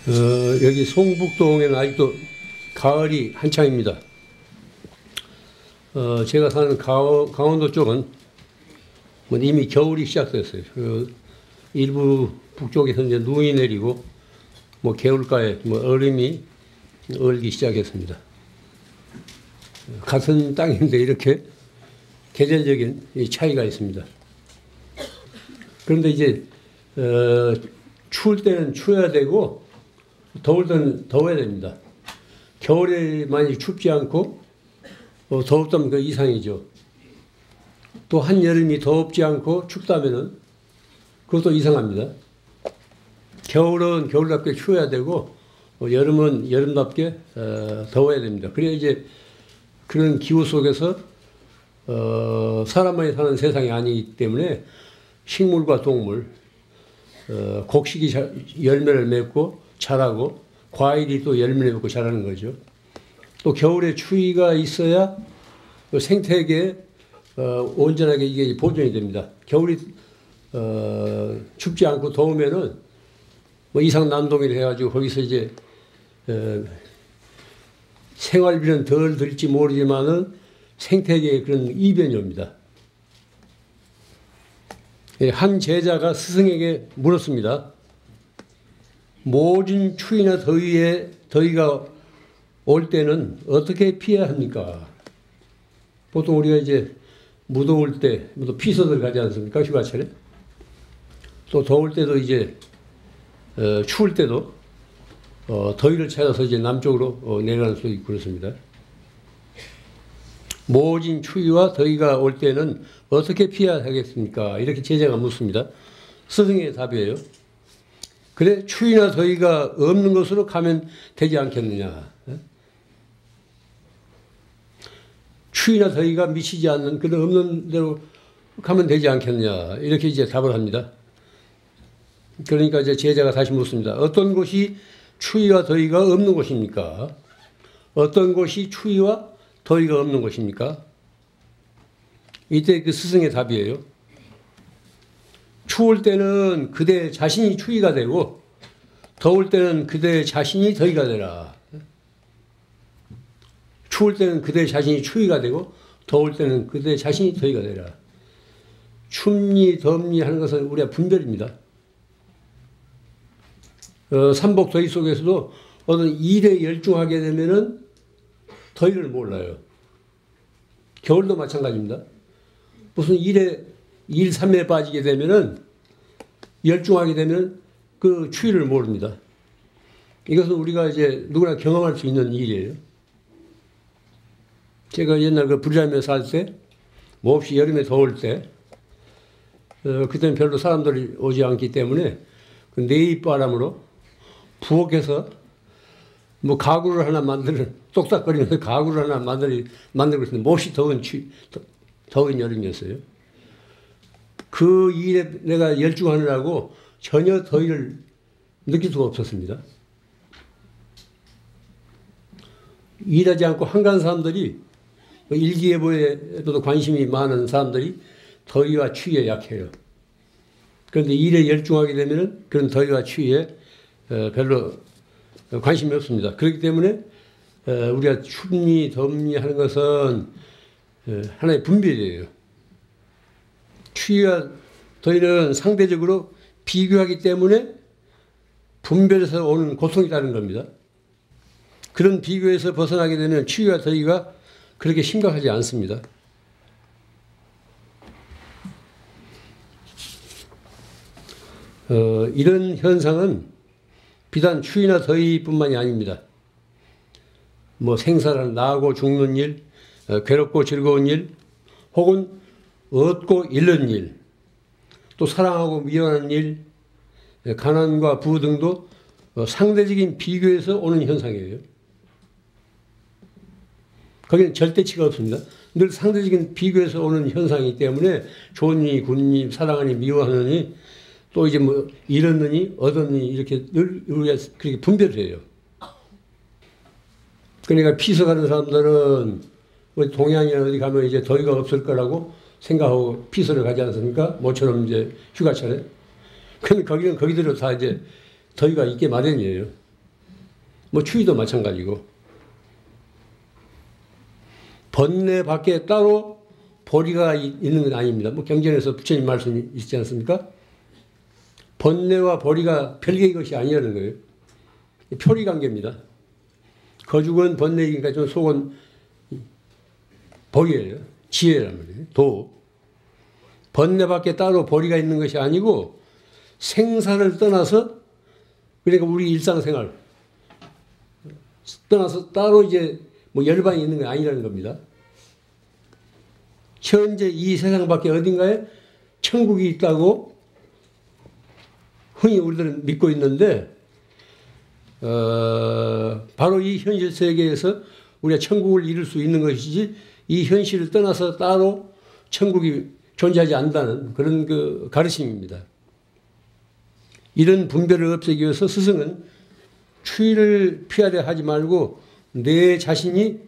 여기 송북동에는 아직도 가을이 한창입니다. 제가 사는 강원도 쪽은 뭐 이미 겨울이 시작됐어요. 일부 북쪽에서 이제 눈이 내리고 뭐 개울가에 뭐 얼음이 얼기 시작했습니다. 같은 땅인데 이렇게 계절적인 차이가 있습니다. 그런데 이제 추울 때는 추워야 되고 더울 때는 더워야 됩니다. 겨울에 많이 춥지 않고 더웠다면 그 이상이죠. 또 한여름이 더웁지 않고 춥다면은 그것도 이상합니다. 겨울은 겨울답게 추워야 되고 여름은 여름답게 더워야 됩니다. 그래야 이제 그런 기후 속에서 사람만이 사는 세상이 아니기 때문에 식물과 동물, 곡식이 열매를 맺고 자라고 과일이 또 열매를 맺고 자라는 거죠. 또 겨울에 추위가 있어야 생태계에 온전하게 이게 보존이 됩니다. 겨울이 춥지 않고 더우면은 뭐 이상 난동이를 해가지고 거기서 이제 생활비는 덜 들지 모르지만은 생태계에 그런 이변이 옵니다. 한 제자가 스승에게 물었습니다. 모진 추위나 더위가 올 때는 어떻게 피해야 합니까? 보통 우리가 이제 무더울 때, 피서들 가지 않습니까? 휴가철에. 또 더울 때도 이제, 추울 때도, 더위를 찾아서 이제 남쪽으로 내려가는 수도 있고 그렇습니다. 모진 추위와 더위가 올 때는 어떻게 피해야 하겠습니까? 이렇게 제자가 묻습니다. 스승의 답이에요. 그래, 추위나 더위가 없는 것으로 가면 되지 않겠느냐. 추위나 더위가 미치지 않는 그런 없는 대로 가면 되지 않겠느냐. 이렇게 이제 답을 합니다. 그러니까 이제 제자가 다시 묻습니다. 어떤 곳이 추위와 더위가 없는 곳입니까? 어떤 곳이 추위와 더위가 없는 곳입니까? 이때 그 스승의 답이에요. 추울 때는 그대 자신이 추위가 되고 더울 때는 그대 자신이 더위가 되라. 추울 때는 그대 자신이 추위가 되고 더울 때는 그대 자신이 더위가 되라. 춥니 덥니 하는 것은 우리가 분별입니다. 삼복 더위 속에서도 어떤 일에 열중하게 되면은 더위를 몰라요. 겨울도 마찬가지입니다. 무슨 일 삶에 빠지게 되면은 열중하게 되면 그 추위를 모릅니다. 이것은 우리가 이제 누구나 경험할 수 있는 일이에요. 제가 옛날 그 부리람에 살 때, 몹시 여름에 더울 때, 그때는 별로 사람들이 오지 않기 때문에 그 내입바람으로 부엌에서 뭐 가구를 하나 똑딱거리면서 가구를 하나 만들고 있었는데 몹시 더운 여름이었어요. 그 일에 내가 열중하느라고 전혀 더위를 느낄 수가 없었습니다. 일하지 않고 한가한 사람들이 일기예보에도 관심이 많은 사람들이 더위와 추위에 약해요. 그런데 일에 열중하게 되면 그런 더위와 추위에 별로 관심이 없습니다. 그렇기 때문에 우리가 춥니 덥니 하는 것은 하나의 분별이에요. 추위와 더위는 상대적으로 비교하기 때문에 분별에서 오는 고통이라는 겁니다. 그런 비교에서 벗어나게 되면 추위와 더위가 그렇게 심각하지 않습니다. 이런 현상은 비단 추위나 더위뿐만이 아닙니다. 뭐 생사를 나고 죽는 일, 괴롭고 즐거운 일, 혹은 얻고 잃는 일, 또 사랑하고 미워하는 일, 가난과 부 등도 상대적인 비교에서 오는 현상이에요. 거기는 절대치가 없습니다. 늘 상대적인 비교에서 오는 현상이기 때문에 좋으니 굳니 사랑하니 미워하느니 또 이제 뭐 잃었느니 얻었느니 이렇게 늘 우리가 그렇게 분별을 해요. 그러니까 피서 가는 사람들은 동양이나 어디 가면 이제 더위가 없을 거라고 생각하고 피서를 가지 않습니까? 모처럼 이제 휴가철에. 근데 거기는 거기대로 다 이제 더위가 있게 마련이에요. 뭐 추위도 마찬가지고. 번뇌 밖에 따로 보리가 있는 건 아닙니다. 뭐 경전에서 부처님 말씀이 있지 않습니까? 번뇌와 보리가 별개의 것이 아니라는 거예요. 표리 관계입니다. 거죽은 번뇌이니까 좀 속은 보리예요. 지혜란 말이에요. 도. 번뇌 밖에 따로 보리가 있는 것이 아니고 생사를 떠나서, 그러니까 우리 일상생활 떠나서 따로 이제 뭐 열반이 있는 게 아니라는 겁니다. 현재 이 세상 밖에 어딘가에 천국이 있다고 흔히 우리들은 믿고 있는데, 바로 이 현실 세계에서 우리가 천국을 이룰 수 있는 것이지, 이 현실을 떠나서 따로 천국이 존재하지 않는다는 그런 그 가르침입니다. 이런 분별을 없애기 위해서 스승은 추위를 피하려 하지 말고 내 자신이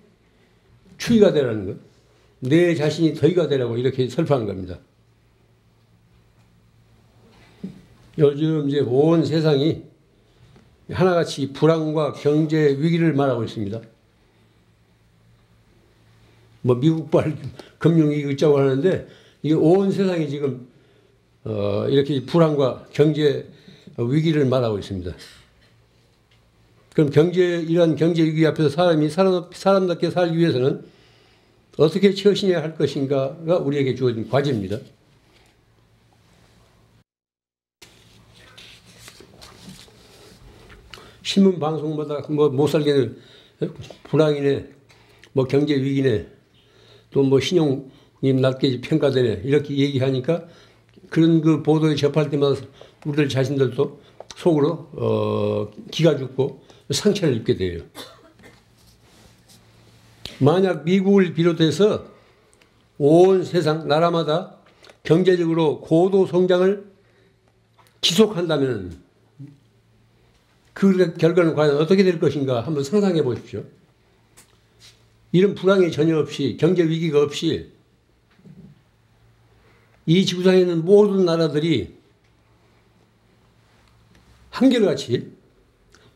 추위가 되라는 것, 내 자신이 더위가 되라고 이렇게 설파한 겁니다. 요즘 이제 온 세상이 하나같이 불황과 경제 위기를 말하고 있습니다. 뭐 미국발 금융위기 있자고 하는데, 이게 온 세상이 지금 이렇게 불황과 경제 위기를 말하고 있습니다. 그럼 이러한 경제 위기 앞에서 사람이 사람답게 살기 위해서는 어떻게 처신해야 할 것인가가 우리에게 주어진 과제입니다. 신문 방송마다 뭐 못 살겠는 불황이네, 뭐 경제 위기네, 또 뭐 신용이 낮게 평가되네, 이렇게 얘기하니까 그런 그 보도에 접할 때마다 우리들 자신들도 속으로 기가 죽고 상처를 입게 돼요. 만약 미국을 비롯해서 온 세상 나라마다 경제적으로 고도 성장을 지속한다면 그 결과는 과연 어떻게 될 것인가 한번 상상해 보십시오. 이런 불황이 전혀 없이, 경제 위기가 없이 이 지구상에 있는 모든 나라들이 한결같이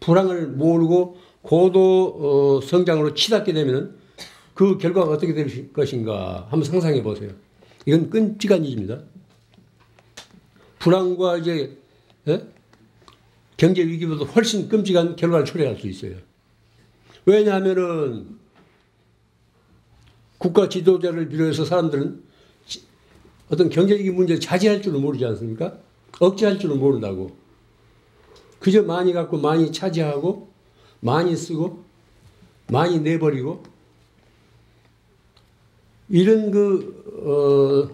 불황을 모르고 고도 성장으로 치닫게 되면 그 결과가 어떻게 될 것인가 한번 상상해 보세요. 이건 끔찍한 일입니다. 불황과 이제 경제 위기보다 훨씬 끔찍한 결과를 초래할 수 있어요. 왜냐하면은 국가 지도자를 비롯해서 사람들은 어떤 경제적인 문제를 자제할 줄은 모르지 않습니까? 억제할 줄은 모른다고. 그저 많이 갖고 많이 차지하고 많이 쓰고 많이 내버리고, 이런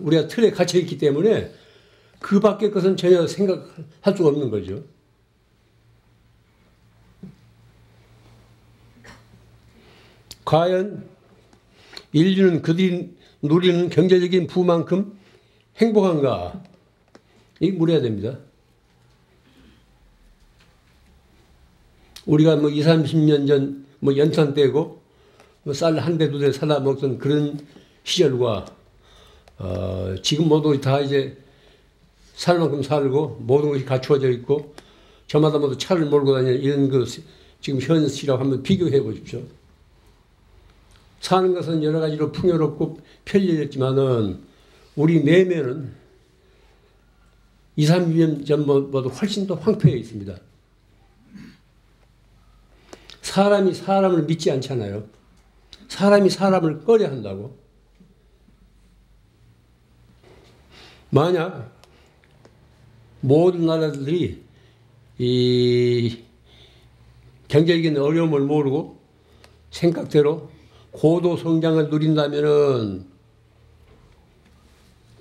우리가 틀에 갇혀 있기 때문에 그 밖의 것은 전혀 생각할 수가 없는 거죠. 과연 인류는 그들이 누리는 경제적인 부만큼 행복한가? 이거 물어야 됩니다. 우리가 뭐 20, 30년 전 뭐 연탄 떼고 뭐 쌀 한 대 두 대 사다 먹던 그런 시절과 지금 모두 다 이제 살 만큼 살고 모든 것이 갖추어져 있고 저마다 모두 차를 몰고 다니는 이런 그 지금 현실하고 한번 비교해 보십시오. 사는 것은 여러 가지로 풍요롭고 편리했지만은 우리 내면은 20, 30년 전보다 훨씬 더 황폐해 있습니다. 사람이 사람을 믿지 않잖아요. 사람이 사람을 꺼려 한다고. 만약 모든 나라들이 이 경제적인 어려움을 모르고 생각대로 고도 성장을 누린다면은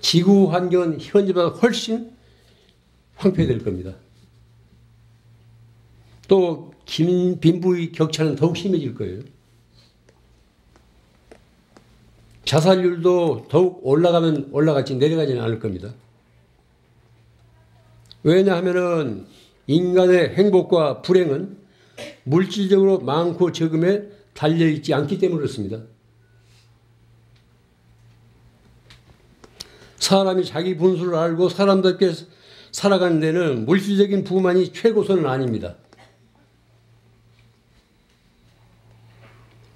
지구 환경은 현재보다 훨씬 황폐될 겁니다. 또 빈부의 격차는 더욱 심해질 거예요. 자살률도 더욱 올라가면 올라갔지 내려가지는 않을 겁니다. 왜냐하면은 인간의 행복과 불행은 물질적으로 많고 적음에 달려있지 않기 때문에 그렇습니다. 사람이 자기 분수를 알고 사람답게 살아가는 데는 물질적인 부만이 최고선은 아닙니다.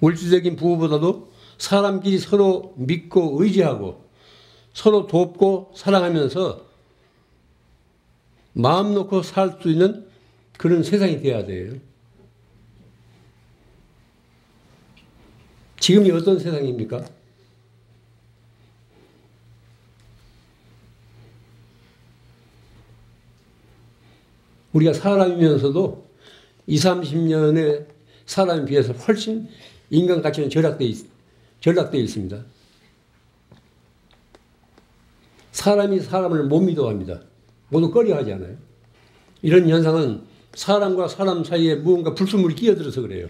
물질적인 부부보다도 사람끼리 서로 믿고 의지하고 서로 돕고 사랑하면서 마음 놓고 살 수 있는 그런 세상이 돼야 돼요. 지금이 어떤 세상입니까? 우리가 사람이면서도 20, 30년의 사람에 비해서 훨씬 인간 가치는 전락되어 있습니다. 사람이 사람을 못 믿어합니다. 모두 꺼려하지 않아요. 이런 현상은 사람과 사람 사이에 무언가 불순물이 끼어들어서 그래요.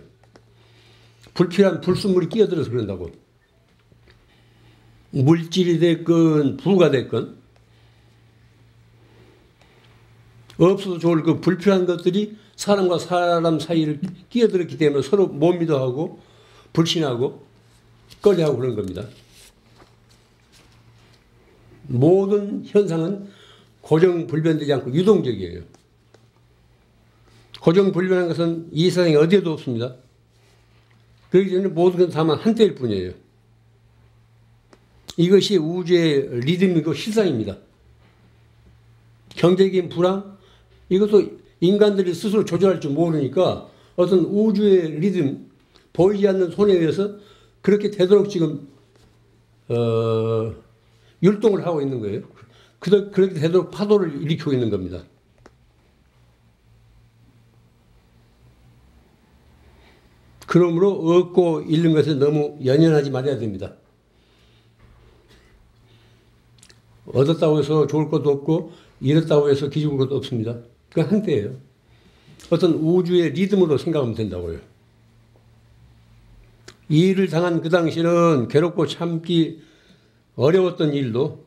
불필요한 불순물이 끼어들어서 그런다고. 물질이 됐건 부가 됐건 없어도 좋을 그 불필요한 것들이 사람과 사람 사이를 끼어들었기 때문에 서로 못 믿어하고 불신하고 꺼려하고 그런 겁니다. 모든 현상은 고정불변되지 않고 유동적이에요. 고정불변한 것은 이 세상에 어디에도 없습니다. 그렇기 때문에 모든 건 다만 한때일 뿐이에요. 이것이 우주의 리듬이고 실상입니다. 경제적인 불황, 이것도 인간들이 스스로 조절할 줄 모르니까 어떤 우주의 리듬, 보이지 않는 손에 의해서 그렇게 되도록 지금 율동을 하고 있는 거예요. 그렇게 되도록 파도를 일으키고 있는 겁니다. 그러므로 얻고 잃는 것에 너무 연연하지 말아야 됩니다. 얻었다고 해서 좋을 것도 없고 잃었다고 해서 기죽을 것도 없습니다. 그건 한때예요. 어떤 우주의 리듬으로 생각하면 된다고요. 이 일을 당한 그 당시는 괴롭고 참기 어려웠던 일도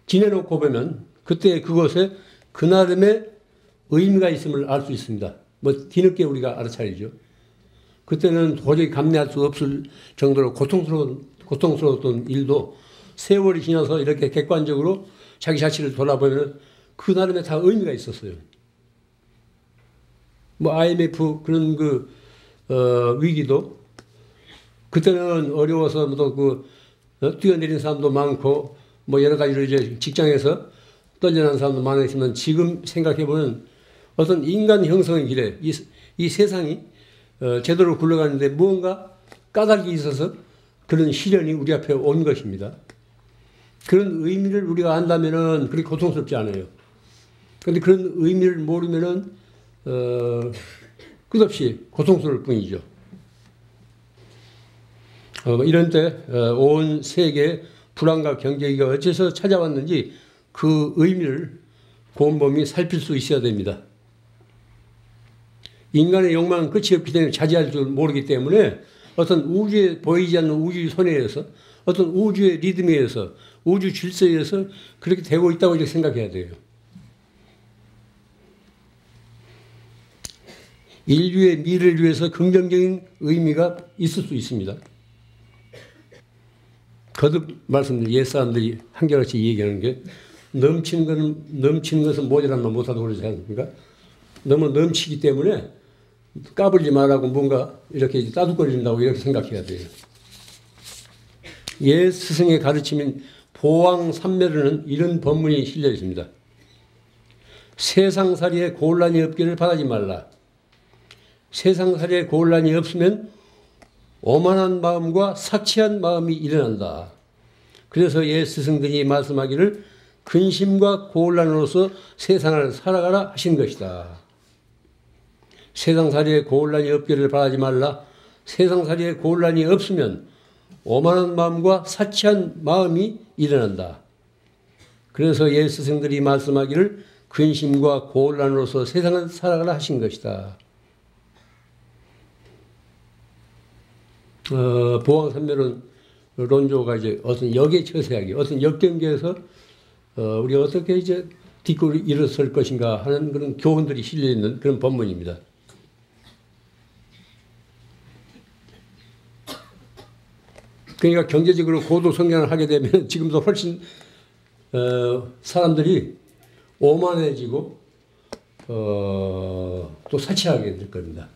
지내놓고 보면 그때 그것에 그나름의 의미가 있음을 알 수 있습니다. 뭐 뒤늦게 우리가 알아차리죠. 그때는 도저히 감내할 수 없을 정도로 고통스러웠던 일도 세월이 지나서 이렇게 객관적으로 자기 자신을 돌아보면 그 나름의 다 의미가 있었어요. 뭐 IMF 그런 위기도 그때는 어려워서 뛰어내린 사람도 많고 뭐 여러 가지로 이제 직장에서 떨려난 사람도 많았지만 지금 생각해보면 어떤 인간 형성의 길에 이 세상이 제대로 굴러가는데 무언가 까닭이 있어서 그런 시련이 우리 앞에 온 것입니다. 그런 의미를 우리가 안다면은 그렇게 고통스럽지 않아요. 그런데 그런 의미를 모르면은 끝없이 고통스러울 뿐이죠. 이런 때 온 세계의 불안과 경제위기가 어째서 찾아왔는지 그 의미를 곰곰이 살필 수 있어야 됩니다. 인간의 욕망은 끝이 없기 때문에 자제할 줄 모르기 때문에 어떤 우주에 보이지 않는 우주의 손에 의해서 어떤 우주의 리듬에 의해서 우주 질서에 의해서 그렇게 되고 있다고 이렇게 생각해야 돼요. 인류의 미래를 위해서 긍정적인 의미가 있을 수 있습니다. 거듭 말씀드린 옛사람들이 한결같이 얘기하는 게 넘치는 것은 모자란만 못하다고 그러지 않습니까? 너무 넘치기 때문에 까불지 말라고 뭔가 이렇게 따둑거린다고 이렇게 생각해야 돼요. 옛 스승의 가르침인 보왕산매로는 이런 법문이 실려 있습니다. 세상살이에 곤란이 없기를 바라지 말라. 세상살이에 곤란이 없으면 오만한 마음과 사치한 마음이 일어난다. 그래서 옛 스승들이 말씀하기를 근심과 곤란으로서 세상을 살아가라 하신 것이다. 세상살이에 곤란이 없기를 바라지 말라. 세상살이에 곤란이 없으면 오만한 마음과 사치한 마음이 일어난다. 그래서 옛 스승들이 말씀하기를 근심과 곤란으로서 세상을 살아가라 하신 것이다. 보왕산매론 론조가 이제 어떤 역에 처세하기, 어떤 역경계에서 우리가 어떻게 이제 딛고 일어설 것인가 하는 그런 교훈들이 실려 있는 그런 법문입니다. 그러니까 경제적으로 고도 성장을 하게 되면 지금도 훨씬 사람들이 오만해지고 또 사치하게 될 겁니다.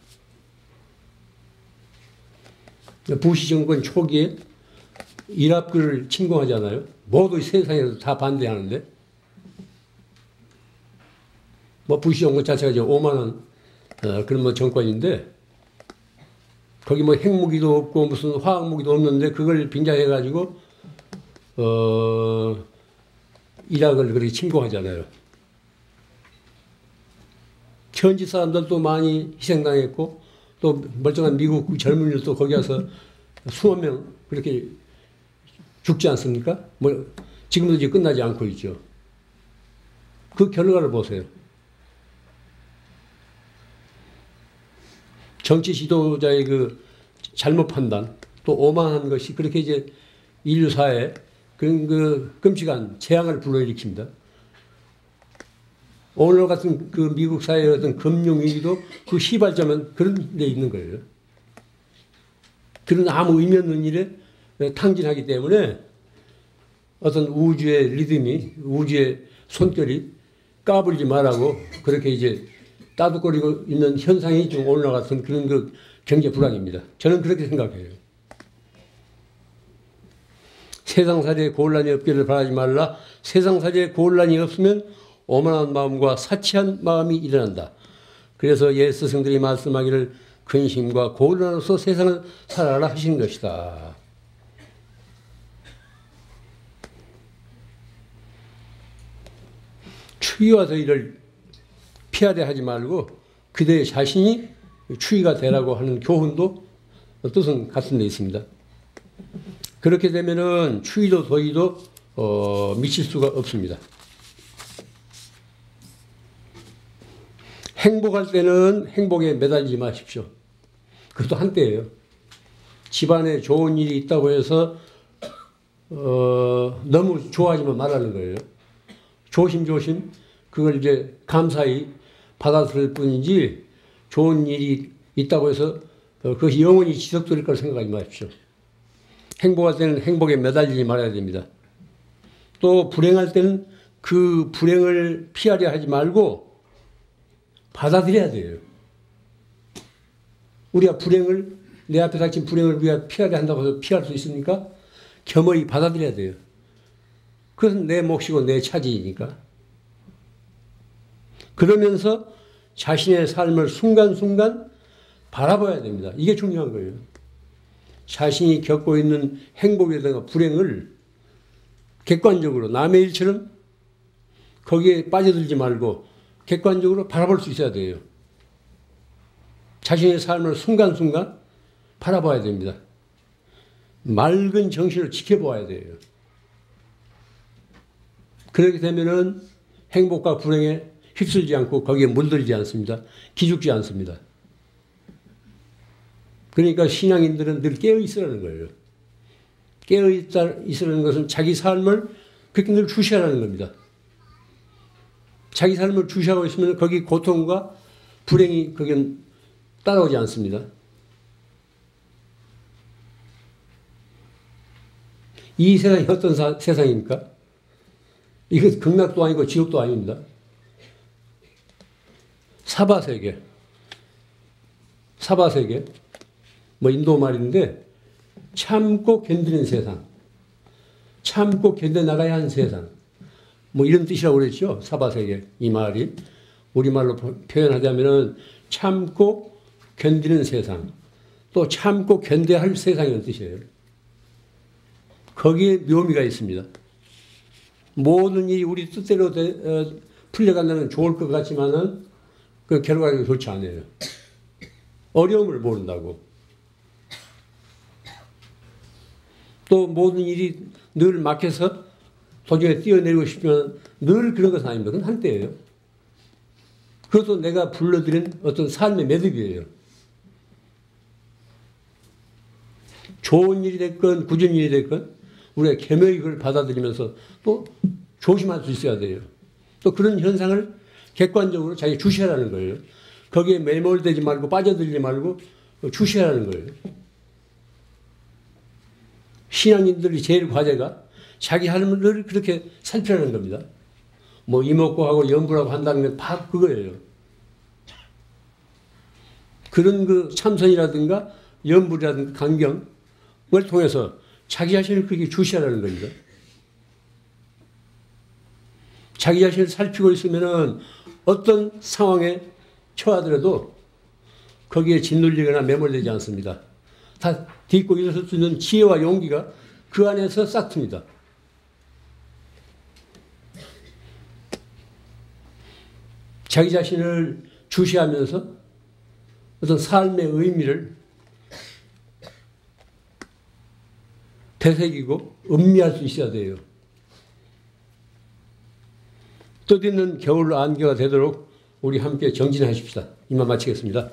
부시 정권 초기에 이랍을 침공하잖아요. 모두 세상에서 다 반대하는데, 뭐 부시 정권 자체가 이제 오만한 그런 뭐 정권인데, 거기 뭐 핵무기도 없고 무슨 화학무기도 없는데 그걸 빙자해가지고 이락을 그렇게 침공하잖아요. 현지 사람들도 많이 희생당했고 또 멀쩡한 미국 젊은이들도 거기 와서 수만 명 그렇게 죽지 않습니까? 뭐 지금도 이제 끝나지 않고 있죠. 그 결과를 보세요. 정치 지도자의 그 잘못 판단, 또 오만한 것이 그렇게 이제 인류사에 그런 그 끔찍한 재앙을 불러일으킵니다. 오늘 같은 그 미국 사회의 어떤 금융위기도 그 시발점은 그런 데 있는 거예요. 그런 아무 의미 없는 일에 탕진하기 때문에 어떤 우주의 리듬이, 우주의 손결이 까불지 말라고 그렇게 이제 따뜻거리고 있는 현상이 좀 오늘 같은 그런 그 경제 불황입니다. 저는 그렇게 생각해요. 세상살이에 곤란이 없기를 바라지 말라. 세상살이에 곤란이 없으면 오만한 마음과 사치한 마음이 일어난다. 그래서 옛 스승들이 말씀하기를 근심과 곤란으로서 세상을 살아라 하신 것이다. 추위와 더위를 피하려 하지 말고 그대 자신이 추위가 되라고 하는 교훈도 뜻은 같은 데 있습니다. 그렇게 되면은 추위도 더위도 미칠 수가 없습니다. 행복할 때는 행복에 매달리지 마십시오. 그것도 한때예요. 집안에 좋은 일이 있다고 해서 너무 좋아하지만 말하는 거예요. 조심조심 그걸 이제 감사히 받아들일 뿐이지 좋은 일이 있다고 해서 그것이 영원히 지속될 걸 생각하지 마십시오. 행복할 때는 행복에 매달리지 말아야 됩니다. 또 불행할 때는 그 불행을 피하려 하지 말고 받아들여야 돼요. 우리가 불행을, 내 앞에 닥친 불행을 우리가 피하려 한다고 해서 피할 수 있습니까? 겸허히 받아들여야 돼요. 그것은 내 몫이고 내 차지이니까. 그러면서 자신의 삶을 순간순간 바라봐야 됩니다. 이게 중요한 거예요. 자신이 겪고 있는 행복이라든가 불행을 객관적으로 남의 일처럼 거기에 빠져들지 말고 객관적으로 바라볼 수 있어야 돼요. 자신의 삶을 순간순간 바라봐야 됩니다. 맑은 정신을 지켜봐야 돼요. 그렇게 되면은 행복과 불행에 휩쓸지 않고 거기에 물들지 않습니다. 기죽지 않습니다. 그러니까 신앙인들은 늘 깨어있으라는 거예요. 깨어있으라는 것은 자기 삶을 그렇게 늘 주시하라는 겁니다. 자기 삶을 주시하고 있으면 거기 고통과 불행이 거기는 따라오지 않습니다. 이 세상이 어떤 세상입니까? 이것 극락도 아니고 지옥도 아닙니다. 사바세계. 사바세계. 뭐 인도 말인데 참고 견디는 세상. 참고 견뎌나가야 하는 세상. 뭐 이런 뜻이라고 그랬죠. 사바세계. 이 말이. 우리말로 표현하자면은 참고 견디는 세상. 또 참고 견뎌야 할 세상이라는 뜻이에요. 거기에 묘미가 있습니다. 모든 일이 우리 뜻대로 풀려간다면 좋을 것 같지만은 그 결과가 좋지 않아요. 어려움을 모른다고. 또 모든 일이 늘 막혀서 도중에 뛰어내리고 싶으면 늘 그런 것은 아닙니다. 그건 한때예요. 그것도 내가 불러들인 어떤 삶의 매듭이에요. 좋은 일이 됐건 굳은 일이 됐건 우리가 겸허히 그걸 받아들이면서 또 조심할 수 있어야 돼요. 또 그런 현상을 객관적으로 자기 주시하라는 거예요. 거기에 매몰되지 말고 빠져들지 말고 주시하라는 거예요. 신앙인들이 제일 과제가 자기 삶을 그렇게 살피라는 겁니다. 뭐 이목구하고 염불하고 한다는 건 다 그거예요. 그런 그 참선이라든가 염불이라든가 강경 통해서 자기 자신을 그렇게 주시하라는 겁니다. 자기 자신을 살피고 있으면은 어떤 상황에 처하더라도 거기에 짓눌리거나 매몰되지 않습니다. 다 딛고 일어설 수 있는 지혜와 용기가 그 안에서 싹틉니다. 자기 자신을 주시하면서 어떤 삶의 의미를 되새기고 음미할 수 있어야 돼요. 뜻있는 겨울 안개가 되도록 우리 함께 정진하십시다. 이만 마치겠습니다.